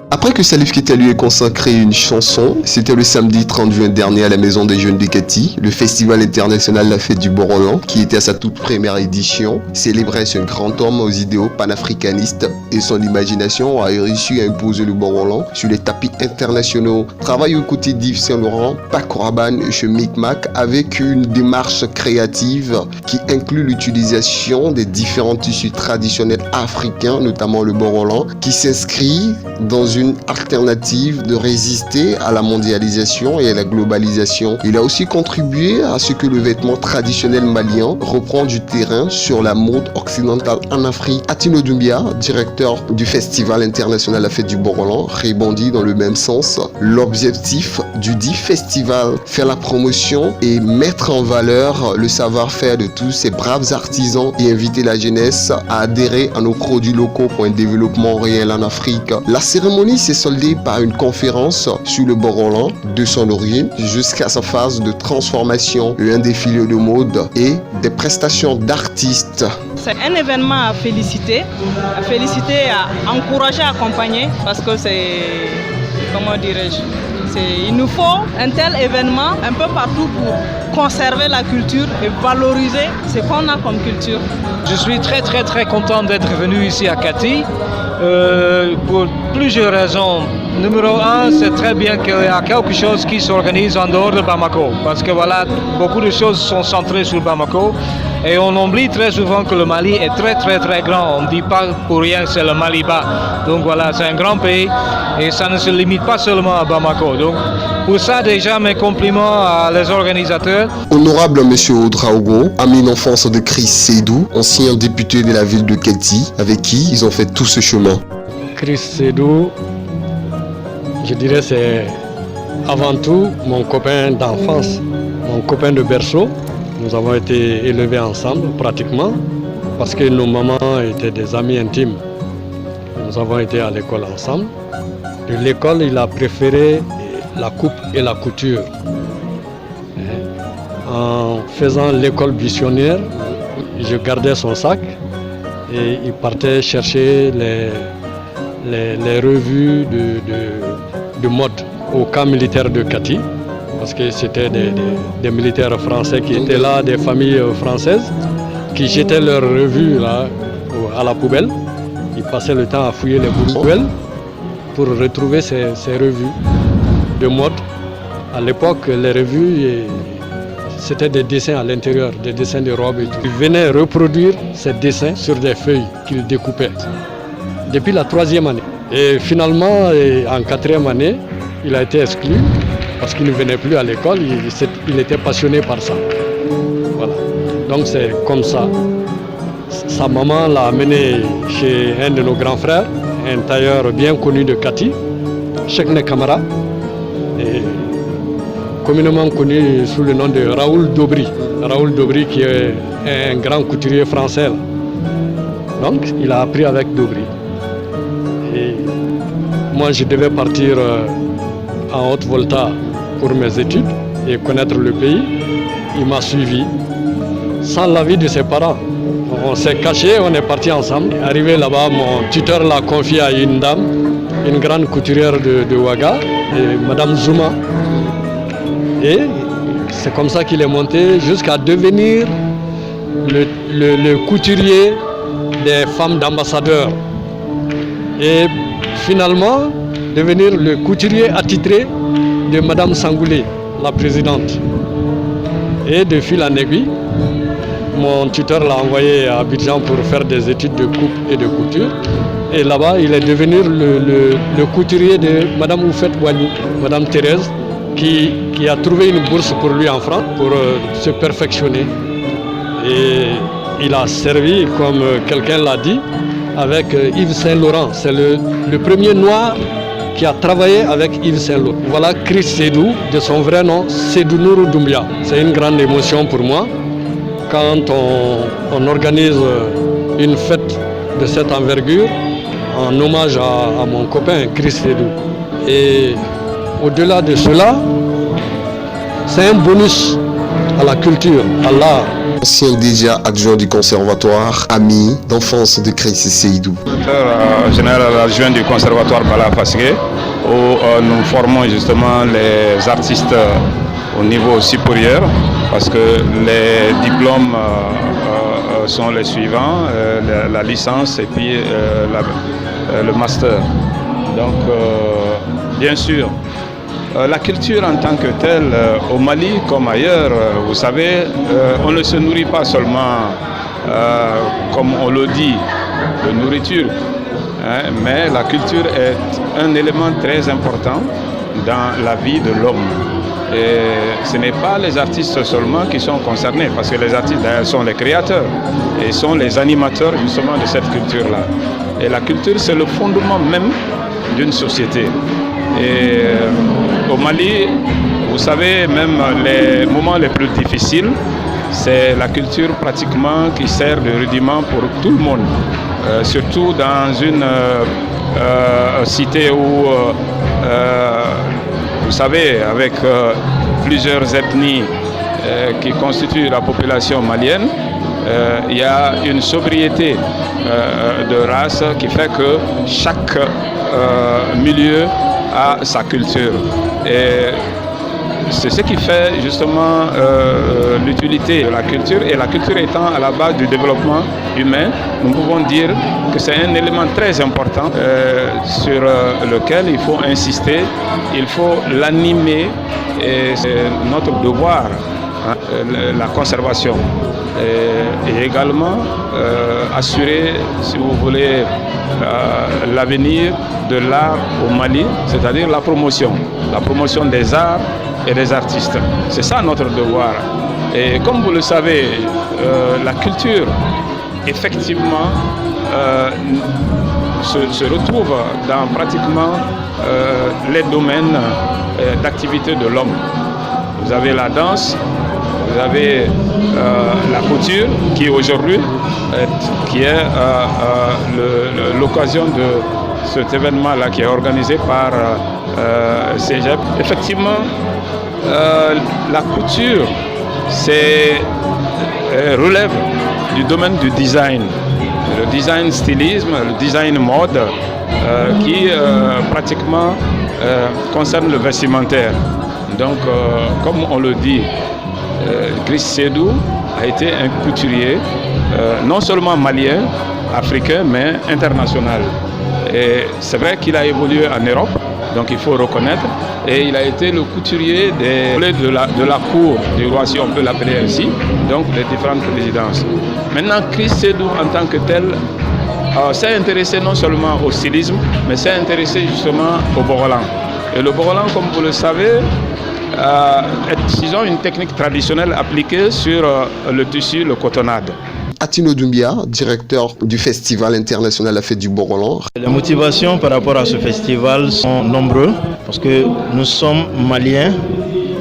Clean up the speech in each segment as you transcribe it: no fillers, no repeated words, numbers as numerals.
Après que Salif Keita lui ait consacré une chanson, c'était le samedi 30 juin dernier à la Maison des Jeunes de Katy, le Festival international La Fête du Borolan, qui était à sa toute première édition, célébrait ce grand homme aux idéaux panafricanistes et son imagination a réussi à imposer le Borolan sur les tapis internationaux. Travaille aux côtés d'Yves Saint-Laurent, Paco Rabanne et chez Micmac avec une démarche créative qui inclut l'utilisation des différents tissus traditionnels africains, notamment le Borolan, qui s'inscrit dans une alternative de résister à la mondialisation et à la globalisation. Il a aussi contribué à ce que le vêtement traditionnel malien reprend du terrain sur la mode occidentale en Afrique. Atino Doumbia, directeur du Festival international La Fête du Borolan, répondit dans le même sens. L'objectif du dit festival, faire la promotion et mettre en valeur le savoir-faire de tous ces braves artisans et inviter la jeunesse à adhérer à nos produits locaux pour un développement réel en Afrique. La cérémonie s'est soldée par une conférence sur le Borolan, de son origine jusqu'à sa phase de transformation, un défilé de mode et des prestations d'artistes. C'est un événement à féliciter, à encourager, à accompagner, parce que c'est, comment dirais-je, il nous faut un tel événement un peu partout pour conserver la culture et valoriser ce qu'on a comme culture. Je suis très content d'être venu ici à Katy pour plusieurs raisons. Numéro un, c'est très bien qu'il y a quelque chose qui s'organise en dehors de Bamako, parce que voilà, beaucoup de choses sont centrées sur Bamako et on oublie très souvent que le Mali est très grand. On ne dit pas pour rien c'est le Mali-Bas. Donc voilà, c'est un grand pays et ça ne se limite pas seulement à Bamako. Donc pour ça déjà mes compliments à les organisateurs. Honorable Monsieur Ouedraogo, ami d'enfance de Chris Seydou, ancien député de la ville de Katy, avec qui ils ont fait tout ce chemin. Chris Seydou, je dirais c'est avant tout mon copain d'enfance, mon copain de berceau. Nous avons été élevés ensemble pratiquement parce que nos mamans étaient des amis intimes. Nous avons été à l'école ensemble. De l'école, il a préféré la coupe et la couture. En faisant l'école buissonnière, je gardais son sac et il partait chercher les revues de mode au camp militaire de Katy, parce que c'était des militaires français qui étaient là, des familles françaises, qui jetaient leurs revues là, à la poubelle. Ils passaient le temps à fouiller les poubelles pour retrouver ces revues de mode. À l'époque, les revues, c'était des dessins à l'intérieur, des dessins de robes. Ils venaient reproduire ces dessins sur des feuilles qu'ils découpaient. Depuis la 3e année. Et finalement, en 4e année, il a été exclu parce qu'il ne venait plus à l'école, il était passionné par ça. Voilà. Donc c'est comme ça. Sa maman l'a amené chez un de nos grands frères, un tailleur bien connu de Katy, Chekne Kamara, et communément connu sous le nom de Raoul Dobry. Raoul Dobry qui est un grand couturier français. Donc il a appris avec Dobry. Et moi je devais partir en Haute-Volta pour mes études et connaître le pays. Il m'a suivi sans l'avis de ses parents. On s'est cachés, on est partis ensemble. Arrivé là-bas, mon tuteur l'a confié à une dame, une grande couturière de Ouaga, Madame Zouma. Et c'est comme ça qu'il est monté jusqu'à devenir le couturier des femmes d'ambassadeurs. Et finalement, devenir le couturier attitré de Madame Sangoulé, la présidente. Et de fil en aiguille, mon tuteur l'a envoyé à Abidjan pour faire des études de coupe et de couture. Et là-bas, il est devenu le couturier de Madame Oufette Boigny, Madame Thérèse, qui a trouvé une bourse pour lui en France pour se perfectionner. Et il a servi, comme quelqu'un l'a dit, avec Yves Saint-Laurent. C'est le premier noir qui a travaillé avec Yves Saint-Laurent. Voilà Chris Seydou, de son vrai nom, Seydou Nourou Doumbia. C'est une grande émotion pour moi quand on organise une fête de cette envergure en hommage à mon copain Chris Seydou. Et au-delà de cela, c'est un bonus à la culture, à l'art. Ancien déjà adjoint du conservatoire, ami d'enfance de Chrissy Seydou. Général adjoint du conservatoire Bala Fassigé, où nous formons justement les artistes au niveau supérieur, parce que les diplômes sont les suivants, la licence et puis le master. Donc, bien sûr, la culture en tant que telle, au Mali comme ailleurs, vous savez, on ne se nourrit pas seulement, comme on le dit, de nourriture, hein, mais la culture est un élément très important dans la vie de l'homme. Et ce n'est pas les artistes seulement qui sont concernés, parce que les artistes d'ailleurs sont les créateurs et sont les animateurs justement de cette culture-là. Et la culture, c'est le fondement même d'une société. Et au Mali, vous savez, même les moments les plus difficiles, c'est la culture pratiquement qui sert de rudiment pour tout le monde. Surtout dans une cité où, vous savez, avec plusieurs ethnies qui constituent la population malienne, il y a une sobriété de race qui fait que chaque milieu a sa culture. Et c'est ce qui fait justement l'utilité de la culture. Et la culture étant à la base du développement humain, nous pouvons dire que c'est un élément très important sur lequel il faut insister, il faut l'animer et c'est notre devoir, hein, la conservation. Et également assurer, si vous voulez, l'avenir de l'art au Mali, c'est-à-dire la promotion des arts et des artistes. C'est ça notre devoir. Et comme vous le savez, la culture, effectivement, se retrouve dans pratiquement les domaines d'activité de l'homme. Vous avez la danse, vous avez la couture qui aujourd'hui est l'occasion de cet événement-là qui est organisé par CEGEP. Effectivement, la couture relève du domaine du design. Le design stylisme, le design mode qui pratiquement concerne le vestimentaire. Donc, comme on le dit, Chrissy Seydou a été un couturier, non seulement malien, africain, mais international. Et c'est vrai qu'il a évolué en Europe, donc il faut reconnaître, et il a été le couturier de la cour du roi, si on peut l'appeler ainsi, donc des différentes présidences. Maintenant, Chrissy Seydou en tant que tel s'est intéressé non seulement au stylisme, mais s'est intéressé justement au borolan. Et le borolan, comme vous le savez, disons une technique traditionnelle appliquée sur le tissu, le cotonnade. Atino Doumbia, directeur du Festival international La Fête du Borolan. Les motivations par rapport à ce festival sont nombreuses parce que nous sommes maliens,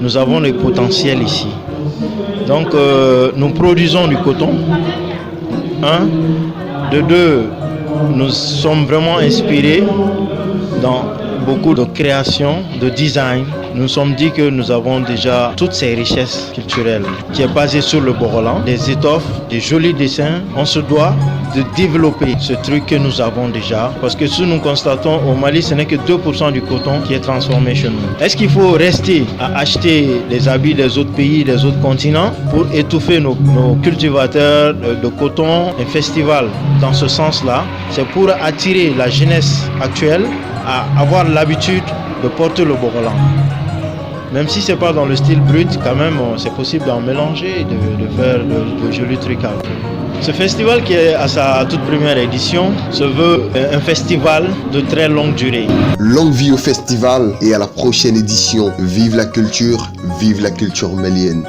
nous avons le potentiel ici. Donc nous produisons du coton. De deux, nous sommes vraiment inspirés dans beaucoup de création, de design. Nous nous sommes dit que nous avons déjà toutes ces richesses culturelles qui est basée sur le borolan, des étoffes, des jolis dessins. On se doit de développer ce truc que nous avons déjà parce que si nous constatons au Mali, ce n'est que 2% du coton qui est transformé chez nous. Est-ce qu'il faut rester à acheter les habits des autres pays, des autres continents pour étouffer nos cultivateurs de coton? Un festival dans ce sens-là, c'est pour attirer la jeunesse actuelle à avoir l'habitude de porter le borolan. Même si ce n'est pas dans le style brut, quand même, c'est possible d'en mélanger et de faire de jolis trucs avec. Ce festival qui est à sa toute première édition se veut un festival de très longue durée. Longue vie au festival et à la prochaine édition. Vive la culture malienne.